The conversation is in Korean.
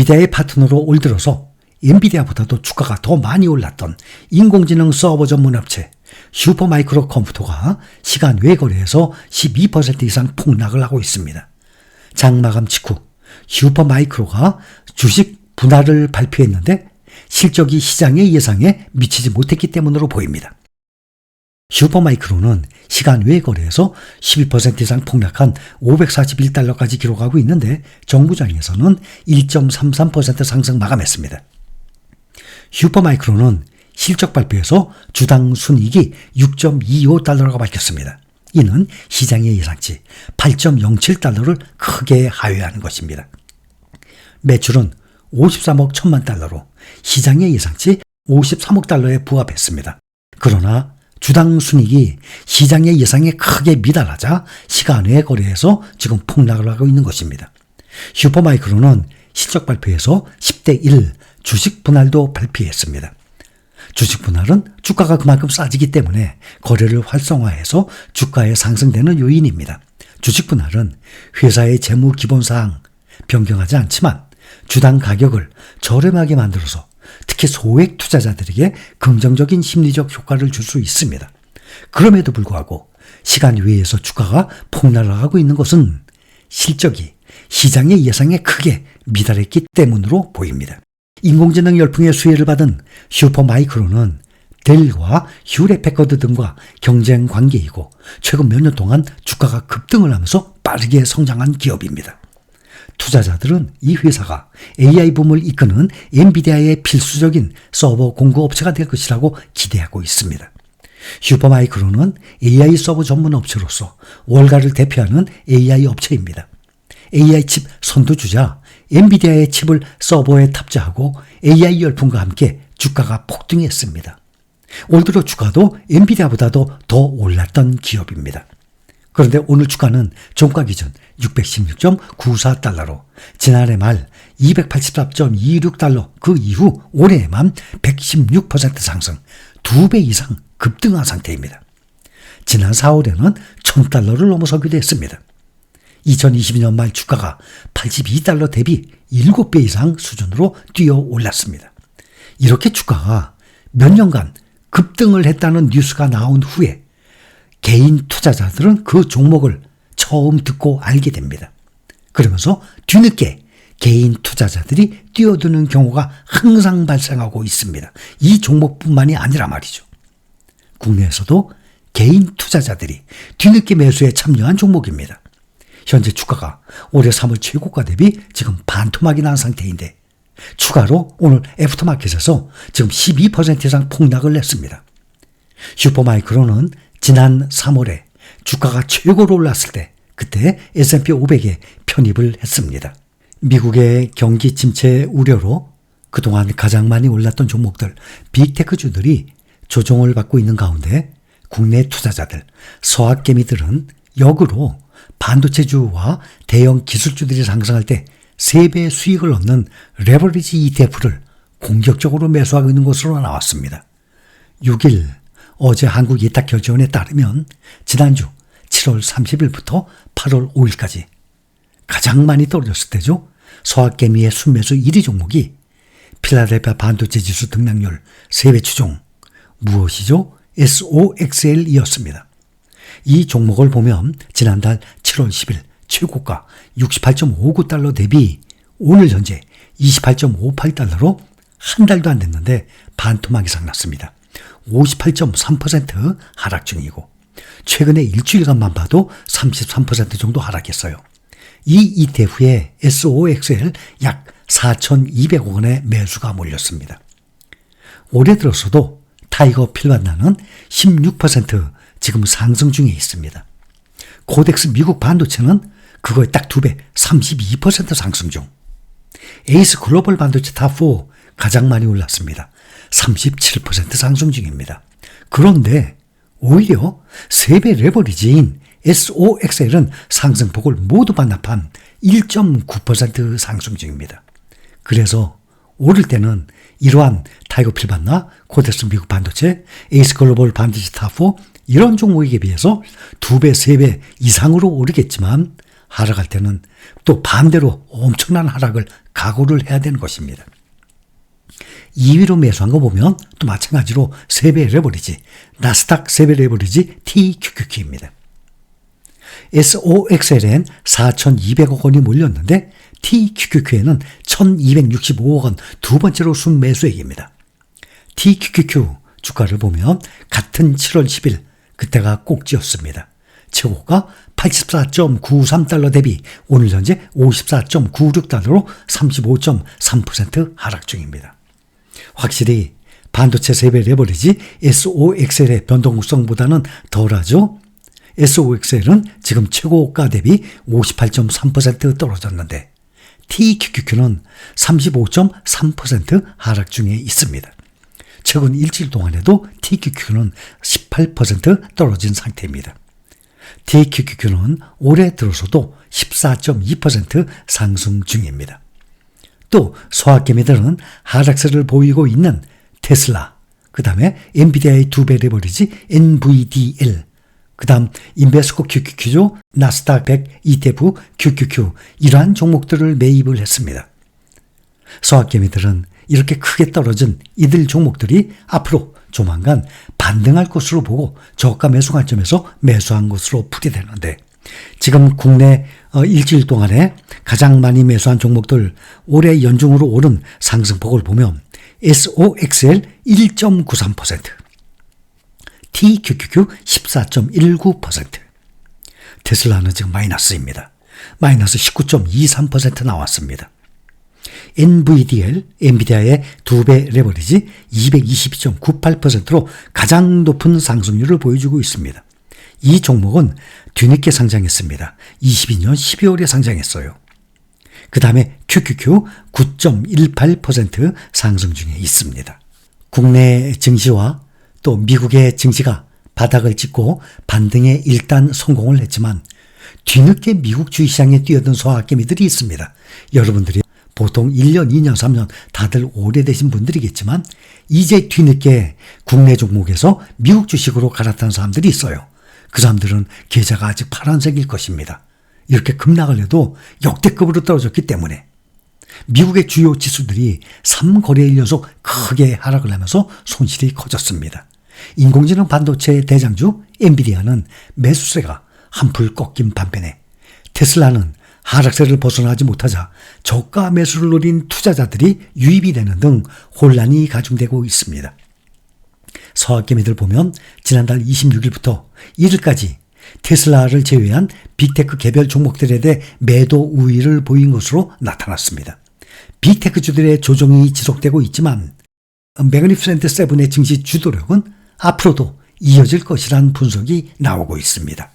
엔비디아의 파트너로 올 들어서 엔비디아보다도 주가가 더 많이 올랐던 인공지능 서버 전문 업체 슈퍼마이크로 컴퓨터가 시간 외 거래에서 12% 이상 폭락을 하고 있습니다. 장마감 직후 슈퍼마이크로가 주식 분할을 발표했는데 실적이 시장의 예상에 미치지 못했기 때문으로 보입니다. 슈퍼마이크로는 시간 외 거래에서 12% 이상 폭락한 $541까지 기록하고 있는데 정구장에서는 1.33% 상승 마감했습니다. 슈퍼마이크로는 실적 발표에서 주당 순이익이 $6.25가 밝혔습니다. 이는 시장의 예상치 $8.07를 크게 하회하는 것입니다. 매출은 53억 1천만 달러로 시장의 예상치 53억 달러에 부합했습니다. 그러나 주당 순이익이 시장의 예상에 크게 미달하자 시간 외 거래에서 지금 폭락을 하고 있는 것입니다. 슈퍼마이크로는 실적 발표에서 10대1 주식 분할도 발표했습니다. 주식 분할은 주가가 그만큼 싸지기 때문에 거래를 활성화해서 주가에 상승되는 요인입니다. 주식 분할은 회사의 재무 기본사항 변경하지 않지만 주당 가격을 저렴하게 만들어서 특히 소액 투자자들에게 긍정적인 심리적 효과를 줄 수 있습니다. 그럼에도 불구하고 시간 외에서 주가가 폭락하고 있는 것은 실적이 시장의 예상에 크게 미달했기 때문으로 보입니다. 인공지능 열풍의 수혜를 받은 슈퍼마이크로는 델과 휴렛패커드 등과 경쟁 관계이고 최근 몇 년 동안 주가가 급등을 하면서 빠르게 성장한 기업입니다. 투자자들은 이 회사가 AI 붐을 이끄는 엔비디아의 필수적인 서버 공급업체가 될 것이라고 기대하고 있습니다. 슈퍼마이크로는 AI 서버 전문 업체로서 월가를 대표하는 AI 업체입니다. AI 칩 선두주자 엔비디아의 칩을 서버에 탑재하고 AI 열풍과 함께 주가가 폭등했습니다. 올 들어 주가도 엔비디아보다도 더 올랐던 기업입니다. 그런데 오늘 주가는 종가 기준 616.94달러로 지난해 말 284.26달러 그 이후 올해에만 116% 상승 2배 이상 급등한 상태입니다. 지난 4월에는 1000달러를 넘어서기도 했습니다. 2022년 말 주가가 82달러 대비 7배 이상 수준으로 뛰어 올랐습니다. 이렇게 주가가 몇 년간 급등을 했다는 뉴스가 나온 후에 개인 투자자들은 그 종목을 처음 듣고 알게 됩니다. 그러면서 뒤늦게 개인 투자자들이 뛰어드는 경우가 항상 발생하고 있습니다. 이 종목뿐만이 아니라 말이죠. 국내에서도 개인 투자자들이 뒤늦게 매수에 참여한 종목입니다. 현재 주가가 올해 3월 최고가 대비 지금 반토막이 난 상태인데 추가로 오늘 애프터마켓에서 지금 12% 이상 폭락을 냈습니다. 슈퍼마이크로는 지난 3월에 주가가 최고로 올랐을 때 그때 S&P 500에 편입을 했습니다. 미국의 경기 침체 우려로 그동안 가장 많이 올랐던 종목들 빅테크주들이 조정을 받고 있는 가운데 국내 투자자들 서학개미들은 역으로 반도체주와 대형 기술주들이 상승할 때 3배 수익을 얻는 레버리지 ETF를 공격적으로 매수하고 있는 것으로 나왔습니다. 6일 어제 한국예탁결제원에 따르면 지난주 7월 30일부터 8월 5일까지 가장 많이 떨어졌을 때죠. 서학개미의 순매수 1위 종목이 필라델피아 반도체 지수 등락률 3배 추종 무엇이죠? SOXL이었습니다. 이 종목을 보면 지난달 7월 10일 최고가 68.59달러 대비 오늘 현재 28.58달러로 한 달도 안 됐는데 반토막 이상 났습니다. 58.3% 하락 중이고 최근에 일주일간만 봐도 33% 정도 하락했어요. 이 ETF에 SOXL 약 4,200억 원의 매수가 몰렸습니다. 올해 들어서도 타이거 필반나는 16% 지금 상승 중에 있습니다. 코덱스 미국 반도체는 그거에 딱 2배 32% 상승 중. 에이스 글로벌 반도체 탑4 가장 많이 올랐습니다. 37% 상승 중입니다. 그런데 오히려 3배 레버리지인 SOXL은 상승폭을 모두 반납한 1.9% 상승 중입니다. 그래서 오를 때는 이러한 타이거 필반나, 코덱스 미국 반도체, 에이스 글로벌 반도체 탑4 이런 종목에 비해서 2배, 3배 이상으로 오르겠지만 하락할 때는 또 반대로 엄청난 하락을 각오를 해야 되는 것입니다. 2위로 매수한 거 보면 또 마찬가지로 3배 레버리지, 나스닥 3배 레버리지 TQQQ입니다. SOXL엔 4,200억 원이 몰렸는데 TQQQ에는 1,265억 원 두 번째로 순매수액입니다. TQQQ 주가를 보면 같은 7월 10일 그때가 꼭지였습니다. 최고가 84.93달러 대비 오늘 현재 54.96달러로 35.3% 하락 중입니다. 확실히 반도체 3배 레버리지 SOXL의 변동성보다는 덜하죠. SOXL은 지금 최고가 대비 58.3% 떨어졌는데 TQQQ는 35.3% 하락 중에 있습니다. 최근 일주일 동안에도 TQQQ는 18% 떨어진 상태입니다. TQQQ는 올해 들어서도 14.2% 상승 중입니다. 또 소학개미들은 하락세를 보이고 있는 테슬라, 그 다음에 엔비디아의 2배 레버리지 NVDL, 그 다음 인베스코 QQQ죠. 나스닥 100 ETF QQQ 이러한 종목들을 매입을 했습니다. 소학개미들은 이렇게 크게 떨어진 이들 종목들이 앞으로 조만간 반등할 것으로 보고 저가 매수 관점에서 매수한 것으로 풀이되는데 지금 국내 일주일 동안에 가장 많이 매수한 종목들 올해 연중으로 오른 상승폭을 보면 SOXL 1.93%, TQQQ 14.19%, 테슬라는 지금 마이너스입니다. 마이너스 19.23% 나왔습니다. NVDL, 엔비디아의 2배 레버리지 222.98%로 가장 높은 상승률을 보여주고 있습니다. 이 종목은 뒤늦게 상장했습니다. 22년 12월에 상장했어요. 그 다음에 QQQ 9.18% 상승 중에 있습니다. 국내 증시와 또 미국의 증시가 바닥을 찍고 반등에 일단 성공을 했지만 뒤늦게 미국 주식시장에 뛰어든 소학개미들이 있습니다. 여러분들이 보통 1년, 2년, 3년 다들 오래되신 분들이겠지만 이제 뒤늦게 국내 종목에서 미국 주식으로 갈아탄 사람들이 있어요. 그 사람들은 계좌가 아직 파란색일 것입니다. 이렇게 급락을 해도 역대급으로 떨어졌기 때문에 미국의 주요 지수들이 3거래일 연속 크게 하락을 하면서 손실이 커졌습니다. 인공지능 반도체 대장주 엔비디아는 매수세가 한풀 꺾인 반면에 테슬라는 하락세를 벗어나지 못하자 저가 매수를 노린 투자자들이 유입이 되는 등 혼란이 가중되고 있습니다. 서학개미들 보면 지난달 26일부터 1일까지 테슬라를 제외한 빅테크 개별 종목들에 대해 매도 우위를 보인 것으로 나타났습니다. 빅테크주들의 조정이 지속되고 있지만 매그니피센트 세븐의 증시 주도력은 앞으로도 이어질 것이란 분석이 나오고 있습니다.